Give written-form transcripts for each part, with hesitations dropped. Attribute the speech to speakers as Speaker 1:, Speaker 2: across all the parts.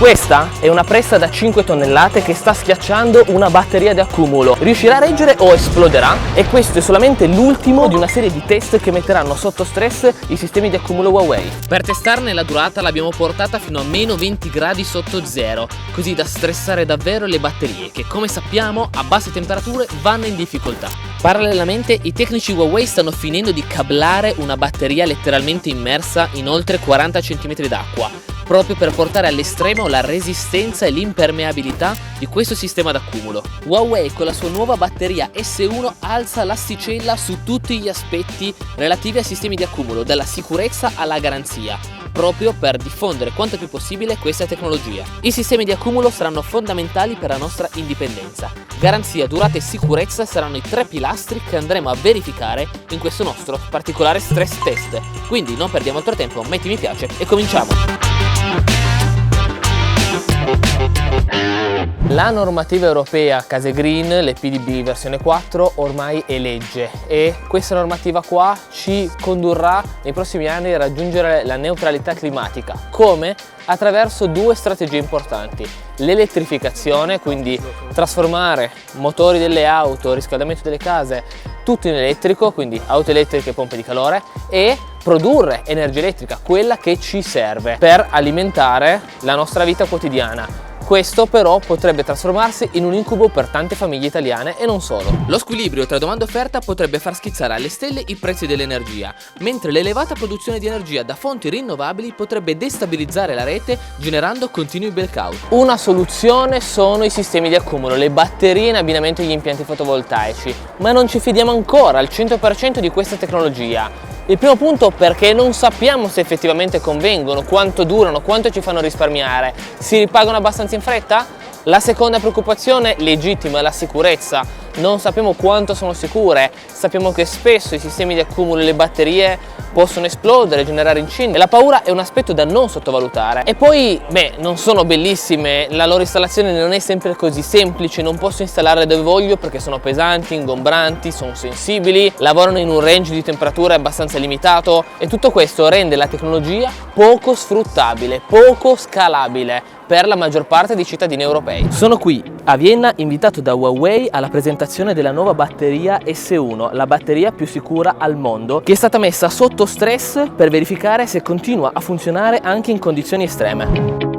Speaker 1: Questa è una pressa da 5 tonnellate che sta schiacciando una batteria di accumulo. Riuscirà a reggere o esploderà? E questo è solamente l'ultimo di una serie di test che metteranno sotto stress i sistemi di accumulo Huawei. Per testarne la durata l'abbiamo portata fino a meno 20 gradi sotto zero, così da stressare davvero le batterie che, come sappiamo, a basse temperature vanno in difficoltà. Parallelamente i tecnici Huawei stanno finendo di cablare una batteria letteralmente immersa in oltre 40 cm d'acqua, proprio per portare all'estremo la resistenza e l'impermeabilità di questo sistema d'accumulo. Huawei con la sua nuova batteria S1 alza l'asticella su tutti gli aspetti relativi ai sistemi di accumulo, dalla sicurezza alla garanzia, proprio per diffondere quanto più possibile questa tecnologia. I sistemi di accumulo saranno fondamentali per la nostra indipendenza. Garanzia, durata e sicurezza saranno i tre pilastri che andremo a verificare in questo nostro particolare stress test. Quindi non perdiamo altro tempo, metti mi piace e cominciamo! La normativa europea Case Green, l'EPDB versione 4, ormai è legge e questa normativa qua ci condurrà nei prossimi anni a raggiungere la neutralità climatica. Come? Attraverso due strategie importanti: l'elettrificazione, quindi trasformare motori delle auto, riscaldamento delle case, tutto in elettrico, quindi auto elettriche e pompe di calore, e produrre energia elettrica, quella che ci serve per alimentare la nostra vita quotidiana. Questo però potrebbe trasformarsi in un incubo per tante famiglie italiane e non solo. Lo squilibrio tra domanda e offerta potrebbe far schizzare alle stelle i prezzi dell'energia, mentre l'elevata produzione di energia da fonti rinnovabili potrebbe destabilizzare la rete generando continui blackout. Una soluzione sono i sistemi di accumulo, le batterie in abbinamento agli impianti fotovoltaici, ma non ci fidiamo ancora al 100% di questa tecnologia. Il primo punto perché non sappiamo se effettivamente convengono, quanto durano, quanto ci fanno risparmiare, si ripagano abbastanza in fretta? La seconda preoccupazione legittima è la sicurezza. Non sappiamo quanto sono sicure, sappiamo che spesso i sistemi di accumulo e le batterie possono esplodere, generare incendi e la paura è un aspetto da non sottovalutare. E poi, non sono bellissime, la loro installazione non è sempre così semplice, non posso installarle dove voglio perché sono pesanti, ingombranti, sono sensibili, lavorano in un range di temperature abbastanza limitato e tutto questo rende la tecnologia poco sfruttabile, poco scalabile per la maggior parte dei cittadini europei. Sono qui a Vienna invitato da Huawei alla presentazione della nuova batteria S1, la batteria più sicura al mondo, che è stata messa sotto stress per verificare se continua a funzionare anche in condizioni estreme.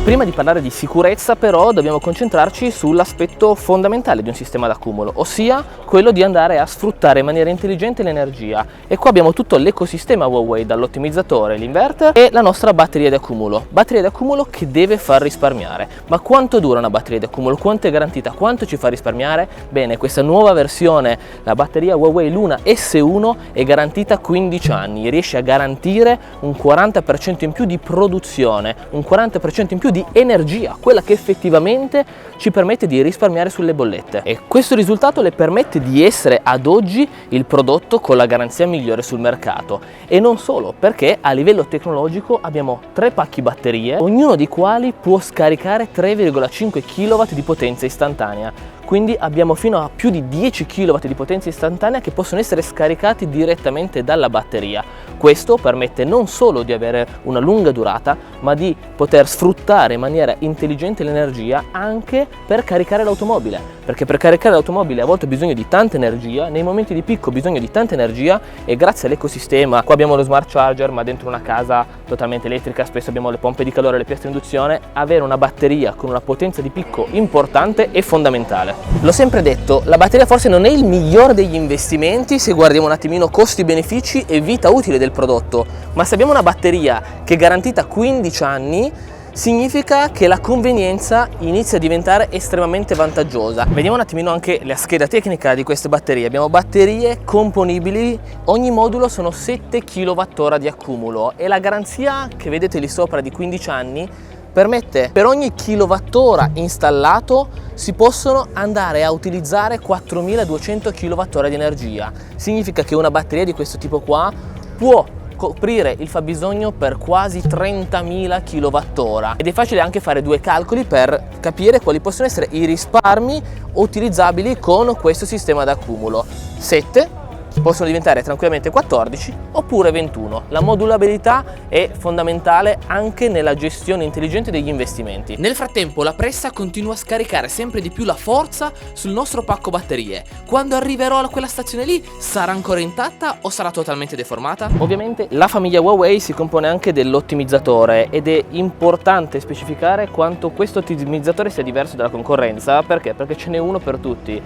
Speaker 1: Prima di parlare di sicurezza però dobbiamo concentrarci sull'aspetto fondamentale di un sistema d'accumulo, ossia quello di andare a sfruttare in maniera intelligente l'energia. E qua abbiamo tutto l'ecosistema Huawei, dall'ottimizzatore, l'inverter e la nostra batteria di accumulo. Batteria di accumulo che deve far risparmiare. Ma quanto dura una batteria di accumulo? Quanto è garantita? Quanto ci fa risparmiare? Bene, questa nuova versione, la batteria Huawei Luna S1, è garantita 15 anni, riesce a garantire un 40% in più di produzione, un 40% in più di energia, quella che effettivamente ci permette di risparmiare sulle bollette, e questo risultato le permette di essere ad oggi il prodotto con la garanzia migliore sul mercato. E non solo, perché a livello tecnologico abbiamo 3 pacchi batterie, ognuno dei quali può scaricare 3,5 kW di potenza istantanea. Quindi abbiamo fino a più di 10 kW di potenza istantanea che possono essere scaricati direttamente dalla batteria. Questo permette non solo di avere una lunga durata, ma di poter sfruttare in maniera intelligente l'energia anche per caricare l'automobile, perché per caricare l'automobile a volte ho bisogno di tanta energia, nei momenti di picco ho bisogno di tanta energia, e grazie all'ecosistema, qua abbiamo lo smart charger, ma dentro una casa totalmente elettrica spesso abbiamo le pompe di calore, le piastre di induzione, avere una batteria con una potenza di picco importante è fondamentale. L'ho sempre detto, la batteria forse non è il migliore degli investimenti se guardiamo un attimino costi-benefici e vita utile del prodotto, ma se abbiamo una batteria che è garantita 15 anni, significa che la convenienza inizia a diventare estremamente vantaggiosa. Vediamo un attimino anche la scheda tecnica di queste batterie. Abbiamo batterie componibili, ogni modulo sono 7 kWh di accumulo e la garanzia che vedete lì sopra di 15 anni permette, per ogni kilowattora installato si possono andare a utilizzare 4200 kWh di energia. Significa che una batteria di questo tipo qua può coprire il fabbisogno per quasi 30.000 kWh, ed è facile anche fare due calcoli per capire quali possono essere i risparmi utilizzabili con questo sistema d'accumulo. 7 possono diventare tranquillamente 14 oppure 21. La modulabilità è fondamentale anche nella gestione intelligente degli investimenti. Nel frattempo la pressa continua a scaricare sempre di più la forza sul nostro pacco batterie. Quando arriverò a quella stazione lì sarà ancora intatta o sarà totalmente deformata? Ovviamente la famiglia Huawei si compone anche dell'ottimizzatore ed è importante specificare quanto questo ottimizzatore sia diverso dalla concorrenza. Perché? Perché ce n'è uno per tutti.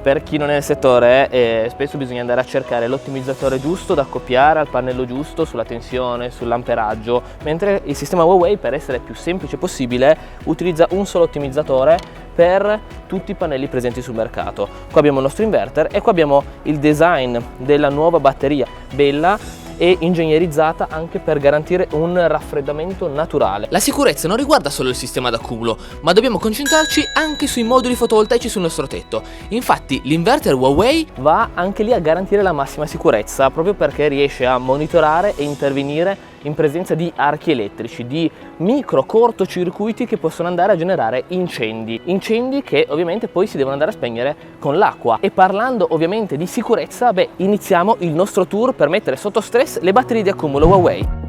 Speaker 1: Per chi non è nel settore, spesso bisogna andare a cercare l'ottimizzatore giusto da accoppiare al pannello giusto sulla tensione, sull'amperaggio, mentre il sistema Huawei, per essere più semplice possibile, utilizza un solo ottimizzatore per tutti i pannelli presenti sul mercato. Qua abbiamo il nostro inverter e qua abbiamo il design della nuova batteria, bella e ingegnerizzata anche per garantire un raffreddamento naturale. La sicurezza non riguarda solo il sistema d'accumulo, ma dobbiamo concentrarci anche sui moduli fotovoltaici sul nostro tetto. Infatti l'inverter Huawei va anche lì a garantire la massima sicurezza, proprio perché riesce a monitorare e intervenire in presenza di archi elettrici, di micro cortocircuiti che possono andare a generare incendi che ovviamente poi si devono andare a spegnere con l'acqua. E parlando ovviamente di sicurezza, iniziamo il nostro tour per mettere sotto stress le batterie di accumulo Huawei.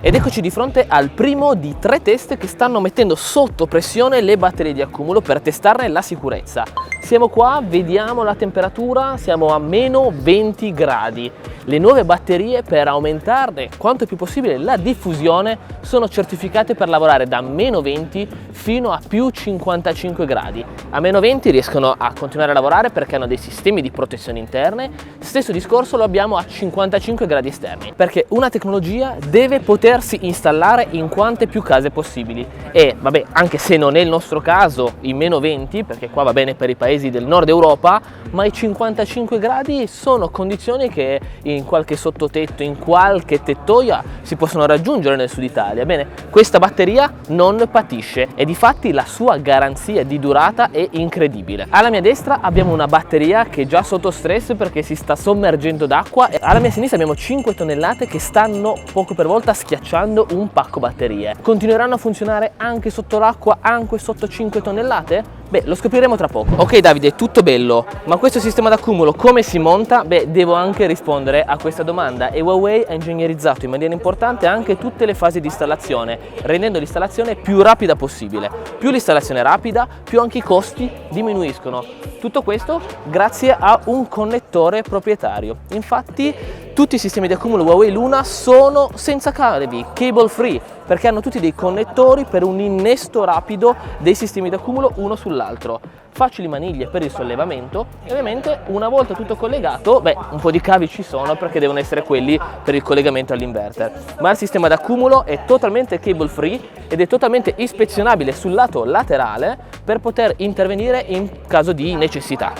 Speaker 1: Ed eccoci di fronte al primo di 3 test che stanno mettendo sotto pressione le batterie di accumulo per testarne la sicurezza. Siamo qua, vediamo la temperatura, siamo a meno 20 gradi. Le nuove batterie, per aumentarne quanto più possibile la diffusione, sono certificate per lavorare da meno 20 fino a più 55 gradi. A meno 20 riescono a continuare a lavorare perché hanno dei sistemi di protezione interne. Stesso discorso lo abbiamo a 55 gradi esterni, perché una tecnologia deve potersi installare in quante più case possibili. E anche se non è il nostro caso i meno 20, perché qua va bene per i paesi del nord Europa, ma i 55 gradi sono condizioni che in qualche sottotetto, in qualche tettoia si possono raggiungere nel sud Italia. Bene, questa batteria non patisce e difatti la sua garanzia di durata è incredibile. Alla mia destra abbiamo una batteria che è già sotto stress perché si sta sommergendo d'acqua e alla mia sinistra abbiamo 5 tonnellate che stanno poco per volta schiacciando un pacco batterie. Continueranno a funzionare anche sotto l'acqua, anche sotto 5 tonnellate? Lo scopriremo tra poco. Ok Davide, tutto bello, ma questo sistema d'accumulo come si monta? Devo anche rispondere a questa domanda e Huawei ha ingegnerizzato in maniera importante anche tutte le fasi di installazione, rendendo l'installazione più rapida possibile. Più l'installazione è rapida, più anche i costi diminuiscono. Tutto questo grazie a un connettore proprietario. Infatti tutti i sistemi di accumulo Huawei Luna sono senza cavi, cable free, perché hanno tutti dei connettori per un innesto rapido dei sistemi di accumulo uno sull'altro. Facili maniglie per il sollevamento e ovviamente una volta tutto collegato, un po' di cavi ci sono perché devono essere quelli per il collegamento all'inverter. Ma il sistema d'accumulo è totalmente cable free ed è totalmente ispezionabile sul lato laterale per poter intervenire in caso di necessità.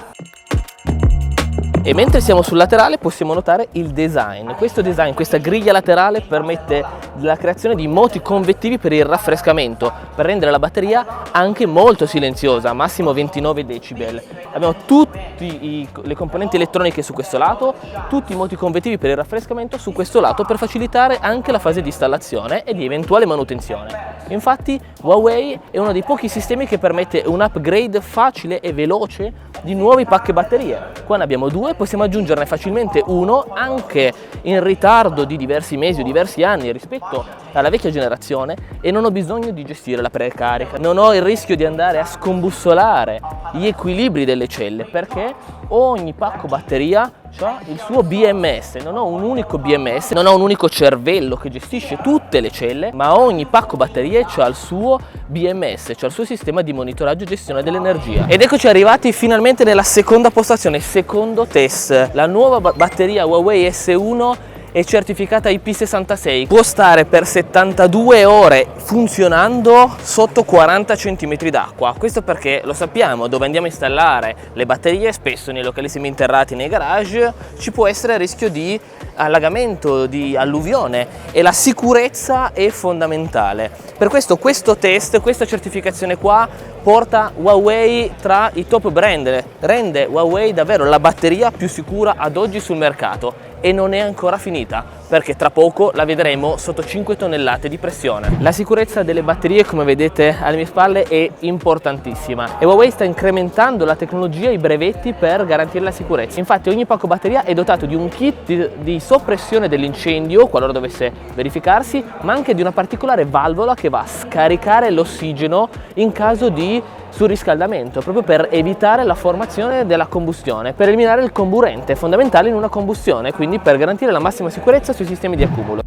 Speaker 1: E mentre siamo sul laterale possiamo notare il design. Questo design, questa griglia laterale permette la creazione di moti convettivi per il raffrescamento, per rendere la batteria anche molto silenziosa, massimo 29 decibel. Abbiamo tutte le componenti elettroniche su questo lato, tutti i moti convettivi per il raffrescamento su questo lato per facilitare anche la fase di installazione e di eventuale manutenzione. Infatti Huawei è uno dei pochi sistemi che permette un upgrade facile e veloce di nuovi pacchi batterie. Qua ne abbiamo 2, possiamo aggiungerne facilmente uno anche in ritardo di diversi mesi o diversi anni rispetto alla vecchia generazione e non ho bisogno di gestire la precarica, non ho il rischio di andare a scombussolare gli equilibri delle celle perché ogni pacco batteria ha il suo BMS, non ho un unico BMS, non ho un unico cervello che gestisce tutte le celle, ma ogni pacco batterie ha il suo BMS, cioè il suo sistema di monitoraggio e gestione dell'energia. Ed eccoci arrivati finalmente nella seconda postazione, secondo test. La nuova batteria Huawei S1 è certificata IP66, può stare per 72 ore funzionando sotto 40 cm d'acqua. Questo perché lo sappiamo, dove andiamo a installare le batterie, spesso nei locali seminterrati, nei garage, ci può essere rischio di allagamento, di alluvione e la sicurezza è fondamentale. Per questo test, questa certificazione qua porta Huawei tra i top brand, rende Huawei davvero la batteria più sicura ad oggi sul mercato e non è ancora finita, perché tra poco la vedremo sotto 5 tonnellate di pressione. La sicurezza delle batterie, come vedete alle mie spalle, è importantissima e Huawei sta incrementando la tecnologia e i brevetti per garantire la sicurezza. Infatti ogni pacco batteria è dotato di un kit di soppressione dell'incendio qualora dovesse verificarsi, ma anche di una particolare valvola che va a scaricare l'ossigeno in caso di surriscaldamento, proprio per evitare la formazione della combustione, per eliminare il comburente fondamentale in una combustione, quindi per garantire la massima sicurezza sui sistemi di accumulo.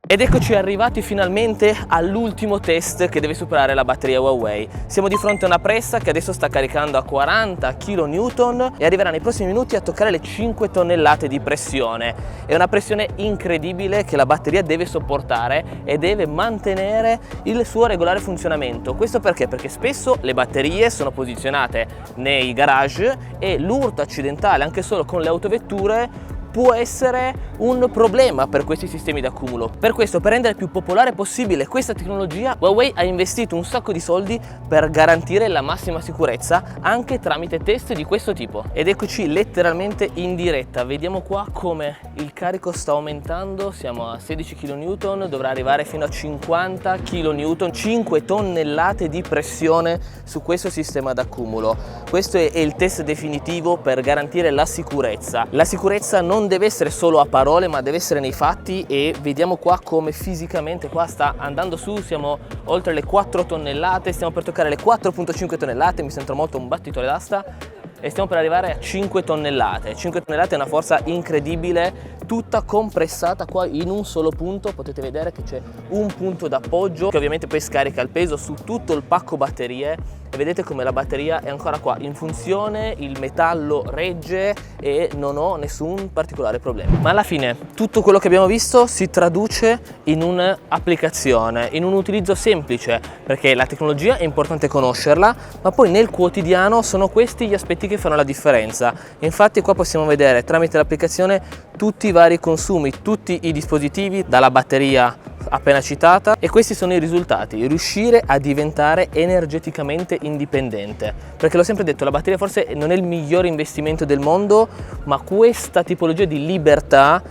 Speaker 1: Ed eccoci arrivati finalmente all'ultimo test che deve superare la batteria Huawei. Siamo di fronte a una pressa che adesso sta caricando a 40 kN e arriverà nei prossimi minuti a toccare le 5 tonnellate di pressione. È una pressione incredibile che la batteria deve sopportare e deve mantenere il suo regolare funzionamento. Questo perché? Perché spesso le batterie sono posizionate nei garage e l'urto accidentale, anche solo con le autovetture, può essere un problema per questi sistemi d'accumulo. Per questo, per rendere più popolare possibile questa tecnologia, Huawei ha investito un sacco di soldi per garantire la massima sicurezza anche tramite test di questo tipo. Ed eccoci letteralmente in diretta, vediamo qua come il carico sta aumentando, siamo a 16 kN, dovrà arrivare fino a 50 kN, 5 tonnellate di pressione su questo sistema d'accumulo. Questo è il test definitivo per garantire la sicurezza. La sicurezza non deve essere solo a parole, ma deve essere nei fatti, e vediamo qua come fisicamente qua sta andando su. Siamo oltre le 4 tonnellate, stiamo per toccare le 4,5 tonnellate, mi sento molto un battito d'asta, e stiamo per arrivare a 5 tonnellate. 5 tonnellate è una forza incredibile, tutta compressata qua in un solo punto. Potete vedere che c'è un punto d'appoggio che ovviamente poi scarica il peso su tutto il pacco batterie, e vedete come la batteria è ancora qua in funzione, il metallo regge e non ho nessun particolare problema. Ma alla fine tutto quello che abbiamo visto si traduce in un'applicazione, in un utilizzo semplice, perché la tecnologia è importante conoscerla, ma poi nel quotidiano sono questi gli aspetti che fanno la differenza. Infatti qua possiamo vedere tramite l'applicazione tutti i vari consumi, tutti i dispositivi, dalla batteria appena citata, e questi sono i risultati: riuscire a diventare energeticamente indipendente. Perché l'ho sempre detto, la batteria forse non è il migliore investimento del mondo, ma questa tipologia di libertà,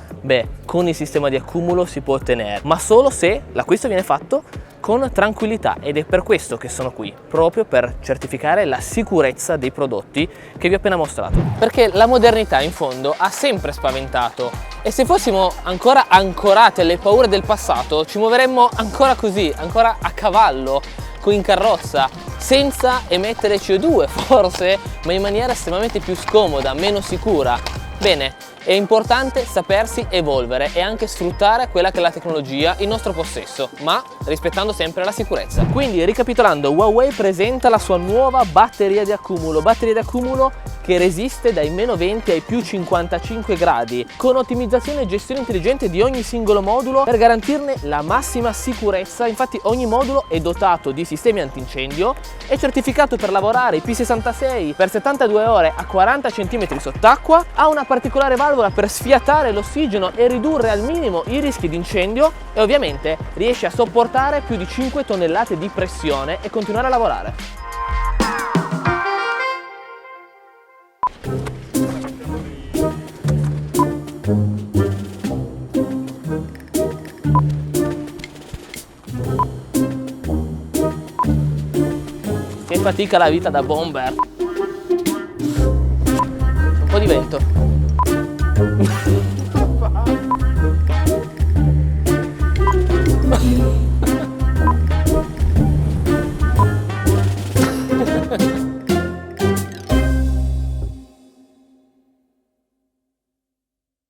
Speaker 1: con il sistema di accumulo si può ottenere, ma solo se l'acquisto viene fatto con tranquillità. Ed è per questo che sono qui, proprio per certificare la sicurezza dei prodotti che vi ho appena mostrato. Perché la modernità in fondo ha sempre spaventato, e se fossimo ancora ancorati alle paure del passato ci muoveremmo ancora così, ancora a cavallo, in carrozza, senza emettere CO2 forse, ma in maniera estremamente più scomoda, meno sicura. Bene, è importante sapersi evolvere e anche sfruttare quella che è la tecnologia in nostro possesso, ma rispettando sempre la sicurezza. Quindi, ricapitolando, Huawei presenta la sua nuova batteria di accumulo che resiste dai meno 20 ai più 55 gradi, con ottimizzazione e gestione intelligente di ogni singolo modulo per garantirne la massima sicurezza. Infatti ogni modulo è dotato di sistemi antincendio, è certificato per lavorare IP66 per 72 ore a 40 cm sott'acqua, ha una particolare valvola per sfiatare l'ossigeno e ridurre al minimo i rischi di incendio, e ovviamente riesce a sopportare più di 5 tonnellate di pressione e continuare a lavorare. Che fatica la vita da bomber. Un po' di vento.